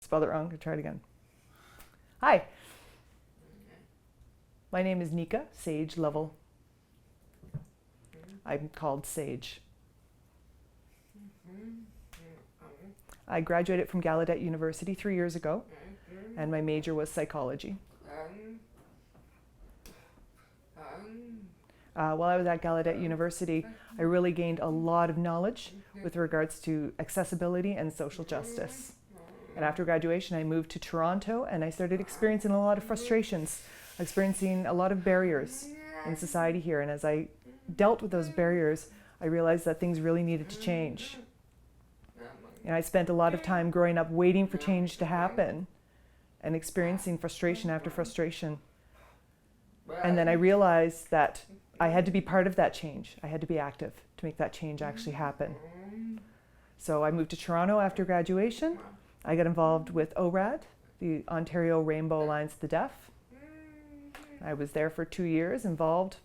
Spelled it wrong. I'll try it again. Hi. My name is Nika, Sage level. I'm called Sage. I graduated from Gallaudet University 3 years ago, and my major was psychology. While I was at Gallaudet University, I really gained a lot of knowledge with regards to accessibility and social justice. And after graduation, I moved to Toronto, and I started experiencing a lot of frustrations, experiencing a lot of barriers in society here. And as I dealt with those barriers, I realized that things really needed to change. And I spent a lot of time growing up waiting for change to happen and experiencing frustration after frustration. And then I realized that I had to be part of that change. I had to be active to make that change actually happen. So I moved to Toronto after graduation. I got involved with ORAD, the Ontario Rainbow Alliance of the Deaf. I was there for 2 years, involved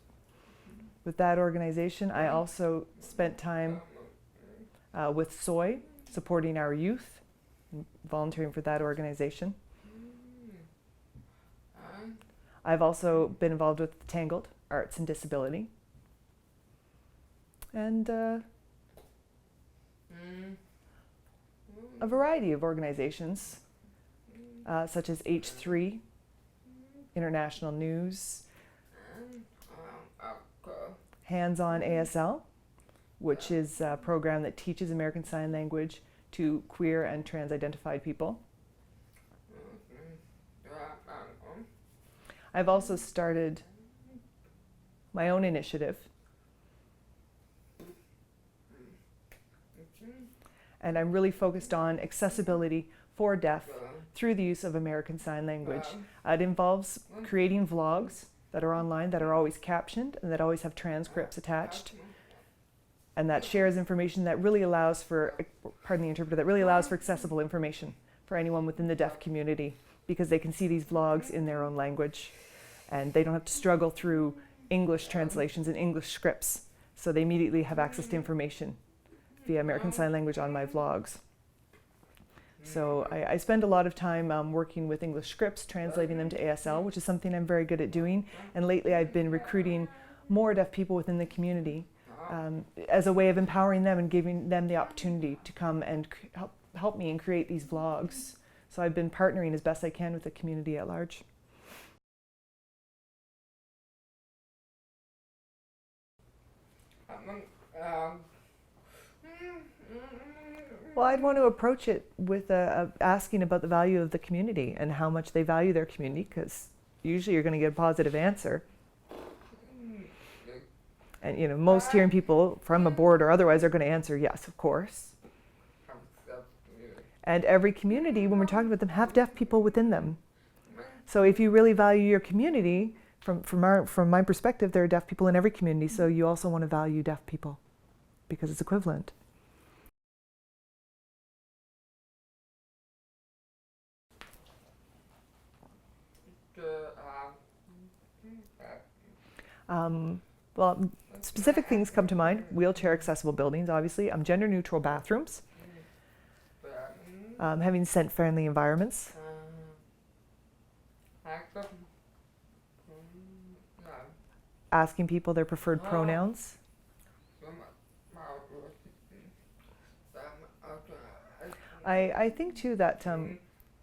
with that organization. I also spent time with SOI, supporting our youth, volunteering for that organization. I've also been involved with Tangled, Arts and Disability. And a variety of organizations, such as H3, International News, Hands-On ASL, which is a program that teaches American Sign Language to queer and trans-identified people. I've also started my own initiative, and I'm really focused on accessibility for deaf through the use of American Sign Language. It involves creating vlogs that are online, that are always captioned, and that always have transcripts attached, and that shares information that really allows for, pardon the interpreter, that really allows for accessible information for anyone within the deaf community, because they can see these vlogs in their own language, and they don't have to struggle through English translations and English scripts, so they immediately have access to information via American Sign Language on my vlogs. So I spend a lot of time working with English scripts, translating them to ASL, which is something I'm very good at doing. And lately I've been recruiting more deaf people within the community as a way of empowering them and giving them the opportunity to come and help me and create these vlogs. So I've been partnering as best I can with the community at large. Well, I'd want to approach it with asking about the value of the community and how much they value their community, because usually you're going to get a positive answer. And you know, most hearing people from a board or otherwise are going to answer yes, of course. And every community, when we're talking about them, have deaf people within them. So if you really value your community, from my perspective, there are deaf people in every community, so you also want to value deaf people because it's equivalent. Well, specific things come to mind. Wheelchair accessible buildings, obviously. Gender neutral bathrooms. Having scent friendly environments. Asking people their preferred pronouns. I think too that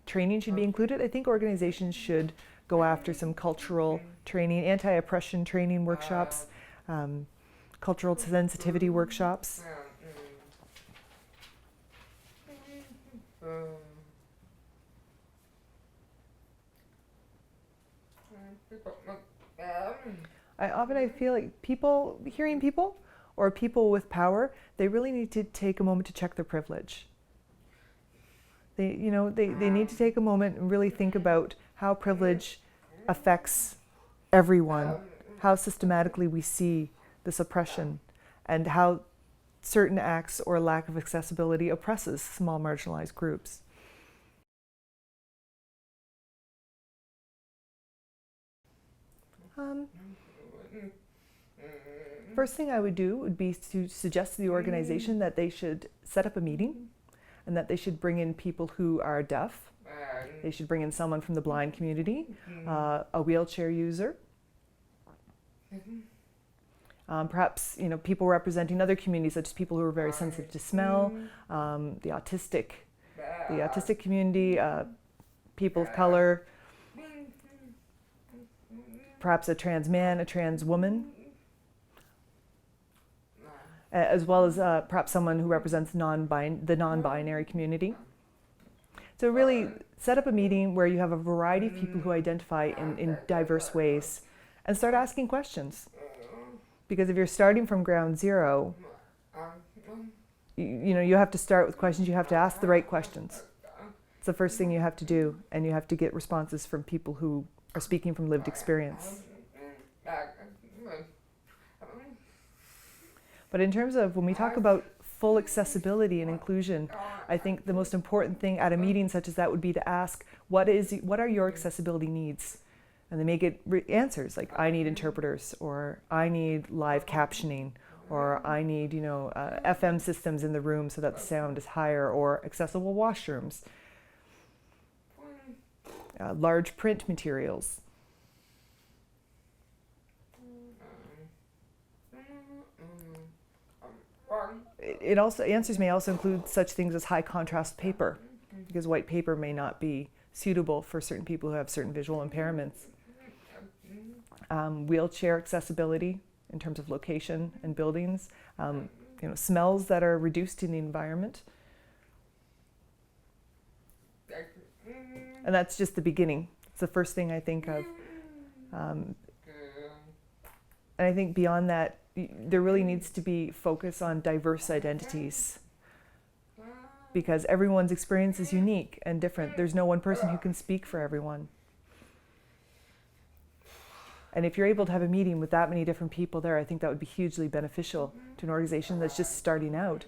training should be included. I think organizations should go after some cultural training, anti-oppression training workshops, cultural sensitivity workshops. I feel like people, hearing people, or people with power, they really need to take a moment to check their privilege. They need to take a moment and really think about how privilege affects everyone, how systematically we see this oppression, and how certain acts or lack of accessibility oppresses small marginalized groups. First thing I would do would be to suggest to the organization that they should set up a meeting and that they should bring in people who are deaf They should bring in someone from the blind community, a wheelchair user, perhaps people representing other communities, such as people who are very sensitive to smell, the autistic community, people of color, perhaps a trans man, a trans woman, as well as perhaps someone who represents the non-binary community. So really set up a meeting where you have a variety of people who identify in diverse ways and start asking questions. Because if you're starting from ground zero, you have to start with questions. You have to ask the right questions. It's the first thing you have to do, and you have to get responses from people who are speaking from lived experience. But in terms of when we talk about full accessibility and inclusion, I think the most important thing at a meeting such as that would be to ask, what are your accessibility needs? And they may get answers like, I need interpreters, or I need live captioning, or I need FM systems in the room so that the sound is higher, or accessible washrooms, large print materials. Answers may also include such things as high contrast paper, because white paper may not be suitable for certain people who have certain visual impairments. Wheelchair accessibility in terms of location and buildings, smells that are reduced in the environment. And that's just the beginning. It's the first thing I think of. And I think beyond that, there really needs to be focus on diverse identities, because everyone's experience is unique and different. There's no one person who can speak for everyone. And if you're able to have a meeting with that many different people there, I think that would be hugely beneficial to an organization that's just starting out.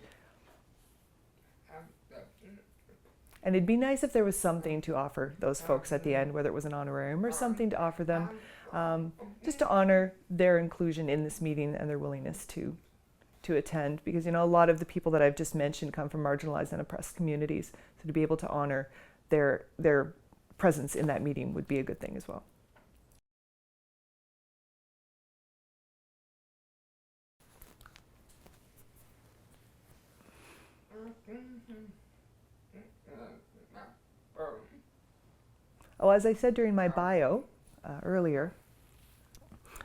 And it'd be nice if there was something to offer those folks at the end, whether it was an honorarium or something to offer them, just to honor their inclusion in this meeting and their willingness to attend. Because a lot of the people that I've just mentioned come from marginalized and oppressed communities. So to be able to honor their presence in that meeting would be a good thing as well. Oh, as I said during my bio earlier,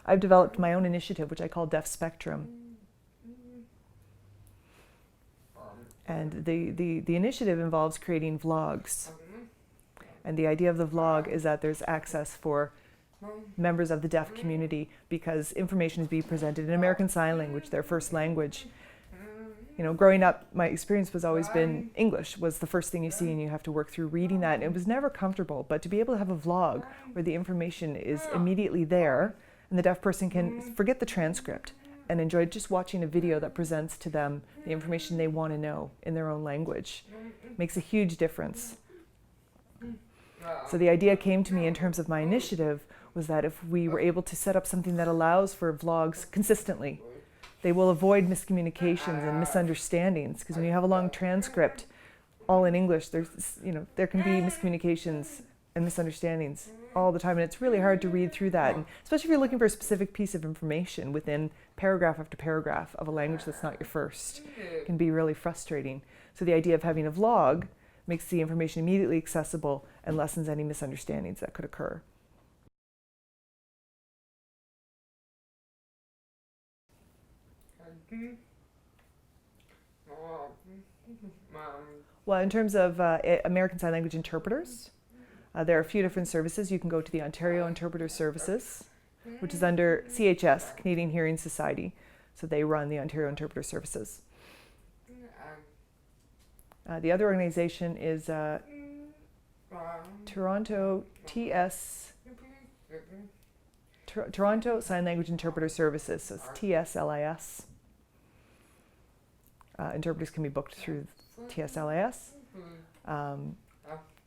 I've developed my own initiative, which I call Deaf Spectrum. And the initiative involves creating vlogs. And the idea of the vlog is that there's access for members of the deaf community, because information is being presented in American Sign Language, their first language. Growing up, my experience was always been English was the first thing you see, and you have to work through reading that. And it was never comfortable, but to be able to have a vlog where the information is immediately there, and the deaf person can forget the transcript and enjoy just watching a video that presents to them the information they want to know in their own language, makes a huge difference. So the idea came to me in terms of my initiative was that if we were able to set up something that allows for vlogs consistently, they will avoid miscommunications and misunderstandings, because when you have a long transcript all in English, there can be miscommunications and misunderstandings all the time, and it's really hard to read through that, and especially if you're looking for a specific piece of information within paragraph after paragraph of a language that's not your first. It can be really frustrating. So the idea of having a vlog makes the information immediately accessible and lessens any misunderstandings that could occur. Well, in terms of American Sign Language interpreters, there are a few different services. You can go to the Ontario Interpreter Services, which is under CHS, Canadian Hearing Society. So they run the Ontario Interpreter Services. The other organization is Toronto Sign Language Interpreter Services, so it's TSLIS. Interpreters can be booked through TSLIS.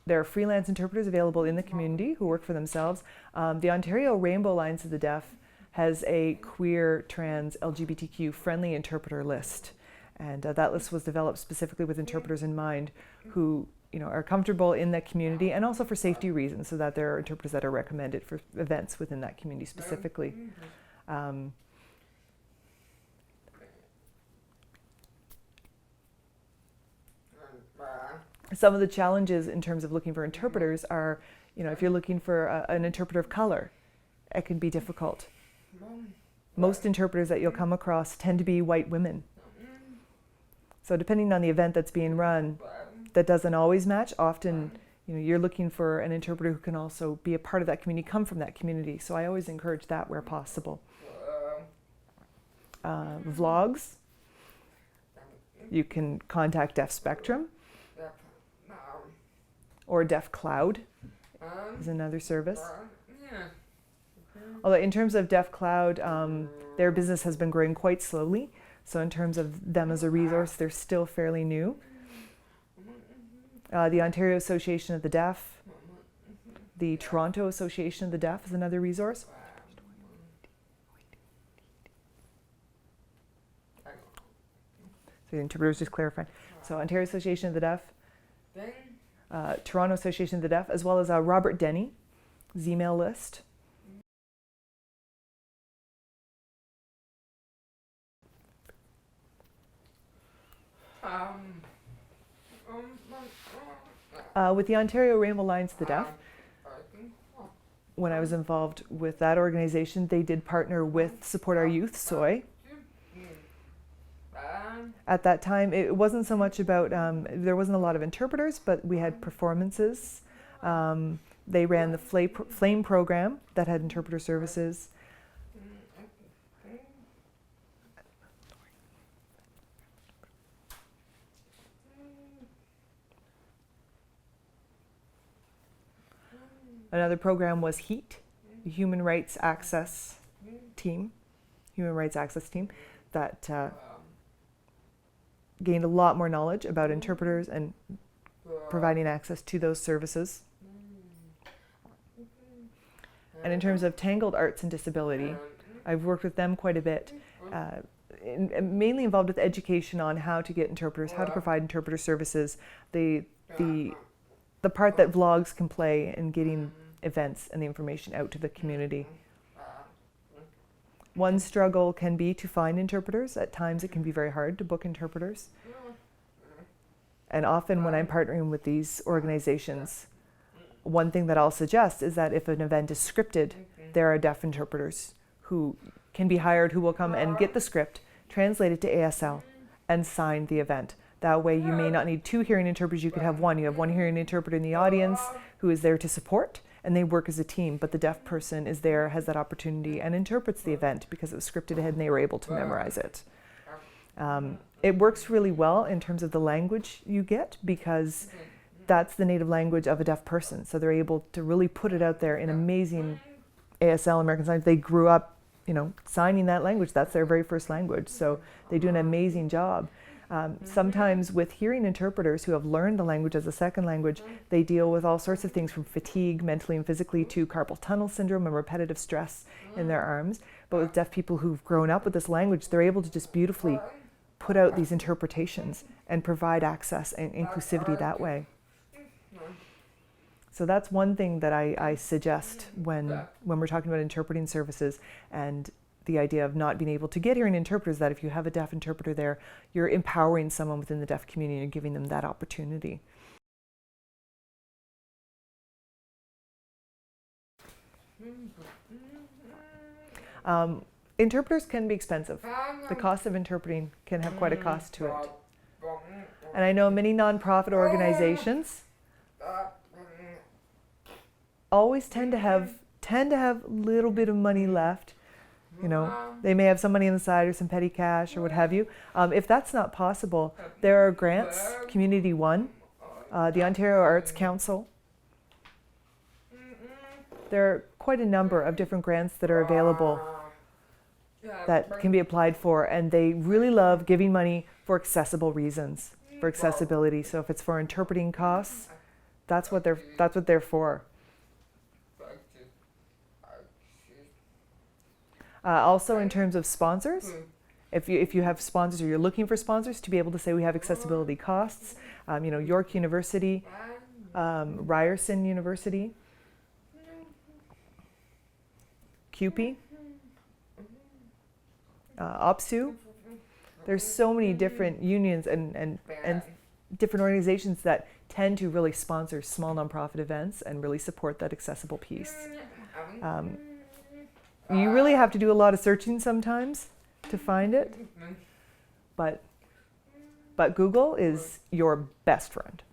There are freelance interpreters available in the community who work for themselves. The Ontario Rainbow Alliance of the Deaf has a queer, trans, LGBTQ friendly interpreter list. And that list was developed specifically with interpreters in mind who are comfortable in that community, and also for safety reasons, so that there are interpreters that are recommended for events within that community specifically. Some of the challenges in terms of looking for interpreters are, if you're looking for an interpreter of color, it can be difficult. Most interpreters that you'll come across tend to be white women. So depending on the event that's being run, that doesn't always match. Often, you're looking for an interpreter who can also be a part of that community, come from that community. So I always encourage that where possible. Vlogs, you can contact Deaf Spectrum, or Deaf Cloud is another service. Although in terms of Deaf Cloud, their business has been growing quite slowly. So in terms of them as a resource, they're still fairly new. The Ontario Association of the Deaf, the Toronto Association of the Deaf is another resource. So the interpreter was just clarifying. So Ontario Association of the Deaf, Toronto Association of the Deaf, as well as Robert Denny, email list. With the Ontario Rainbow Alliance of the Deaf, when I was involved with that organization, they did partner with Support Our Youth, SOY. At that time, it wasn't so much about, there wasn't a lot of interpreters, but we had performances. They ran the FLAME program that had interpreter services. Another program was HEAT, the Human Rights Access Team, that gained a lot more knowledge about interpreters and providing access to those services. And in terms of Tangled Arts and Disability, I've worked with them quite a bit, mainly involved with education on how to get interpreters, how to provide interpreter services, the part that vlogs can play in getting events and the information out to the community. One struggle can be to find interpreters. At times it can be very hard to book interpreters. And often when I'm partnering with these organizations, one thing that I'll suggest is that if an event is scripted, there are deaf interpreters who can be hired, who will come and get the script, translate it to ASL, and sign the event. That way you may not need 2 hearing interpreters, you could have 1. You have 1 hearing interpreter in the audience who is there to support, and they work as a team, but the deaf person is there, has that opportunity, and interprets the event because it was scripted ahead and they were able to memorize it. It works really well in terms of the language you get, because that's the native language of a deaf person. So they're able to really put it out there in amazing ASL, American Sign. They grew up, signing that language. That's their very first language. So they do an amazing job. Sometimes with hearing interpreters who have learned the language as a second language, they deal with all sorts of things from fatigue, mentally and physically, to carpal tunnel syndrome and repetitive stress in their arms. But with deaf people who've grown up with this language, they're able to just beautifully put out these interpretations and provide access and inclusivity that way. So that's one thing that I suggest when we're talking about interpreting services, and the idea of not being able to get hearing interpreters, that if you have a deaf interpreter there, you're empowering someone within the deaf community and giving them that opportunity. Interpreters can be expensive. The cost of interpreting can have quite a cost to it. And I know many nonprofit organizations always tend to have a little bit of money left. They may have some money on the side or some petty cash or what have you. If that's not possible, there are grants, Community One, the Ontario Arts Council. There are quite a number of different grants that are available that can be applied for, and they really love giving money for accessible reasons, for accessibility. So if it's for interpreting costs, that's what they're for. Also in terms of sponsors, if you have sponsors or you're looking for sponsors, to be able to say we have accessibility costs. York University, Ryerson University, CUPE, OPSU. There's so many different unions and different organizations that tend to really sponsor small nonprofit events and really support that accessible piece. You really have to do a lot of searching sometimes to find it, but Google is your best friend.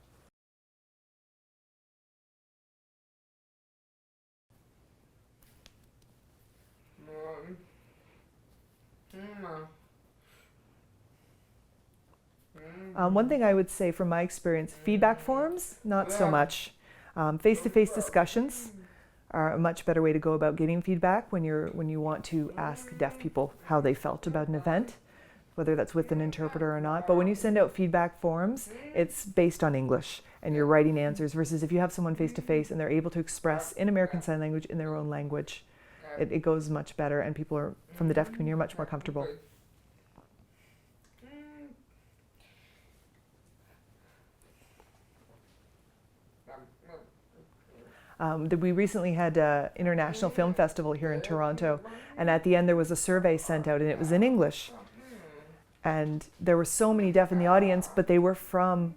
One thing I would say from my experience, feedback forums, not so much. Face-to-face discussions are a much better way to go about getting feedback when you want to ask deaf people how they felt about an event, whether that's with an interpreter or not. But when you send out feedback forms, it's based on English and you're writing answers, versus if you have someone face-to-face and they're able to express in American Sign Language in their own language, it goes much better, and people from the deaf community are much more comfortable. We recently had an international film festival here in Toronto, and at the end there was a survey sent out, and it was in English. And there were so many deaf in the audience, but they were from,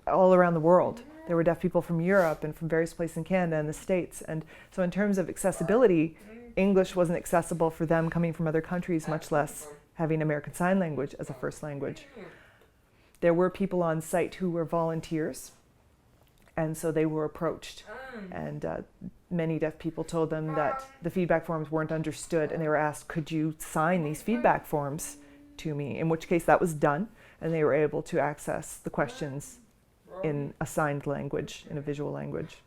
all around the world. There were deaf people from Europe and from various places in Canada and the States. And so in terms of accessibility, English wasn't accessible for them coming from other countries, much less having American Sign Language as a first language. There were people on site who were volunteers, and so they were approached. And many deaf people told them that the feedback forms weren't understood, and they were asked, could you sign these feedback forms to me? In which case that was done, and they were able to access the questions in a signed language, in a visual language.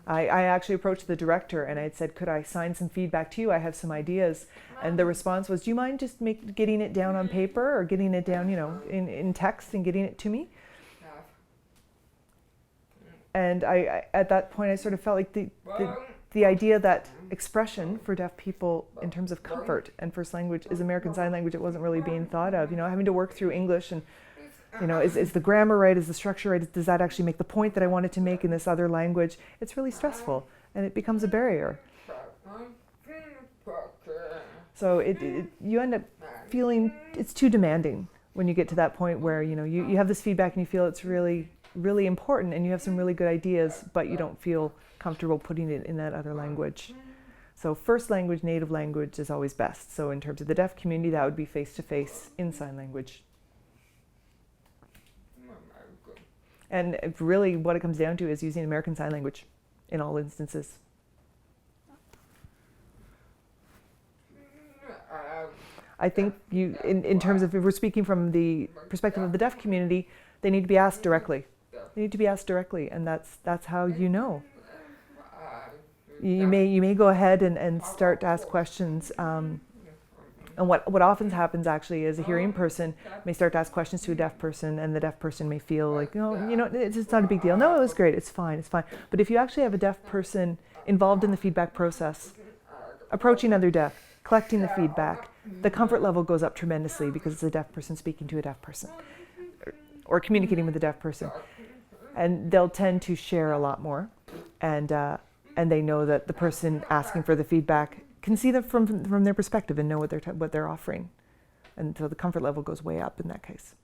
I actually approached the director and I had said, could I sign some feedback to you? I have some ideas. And the response was, do you mind just getting it down on paper or getting it down, in text and getting it to me? And I at that point, I sort of felt like the idea that expression for deaf people in terms of comfort and first language is American Sign Language. It wasn't really being thought of, having to work through English and is the grammar right? Is the structure right? Does that actually make the point that I wanted to make in this other language? It's really stressful, and it becomes a barrier. So you end up feeling it's too demanding when you get to that point where you have this feedback and you feel it's really, really important, and you have some really good ideas, but you don't feel comfortable putting it in that other language. So first language, native language is always best. So in terms of the deaf community, that would be face-to-face in sign language. And really what it comes down to is using American Sign Language in all instances. I think in terms of, if we're speaking from the perspective of the deaf community, they need to be asked directly. They need to be asked directly, and that's how you know. You may go ahead and start to ask questions. And what often happens actually is a hearing person may start to ask questions to a deaf person, and the deaf person may feel like, it's not a big deal. No, it was great. It's fine. It's fine. But if you actually have a deaf person involved in the feedback process, approaching other deaf, collecting the feedback, the comfort level goes up tremendously because it's a deaf person speaking to a deaf person or communicating with a deaf person. And they'll tend to share a lot more. And they know that the person asking for the feedback can see them from their perspective and know what they're offering, and so the comfort level goes way up in that case.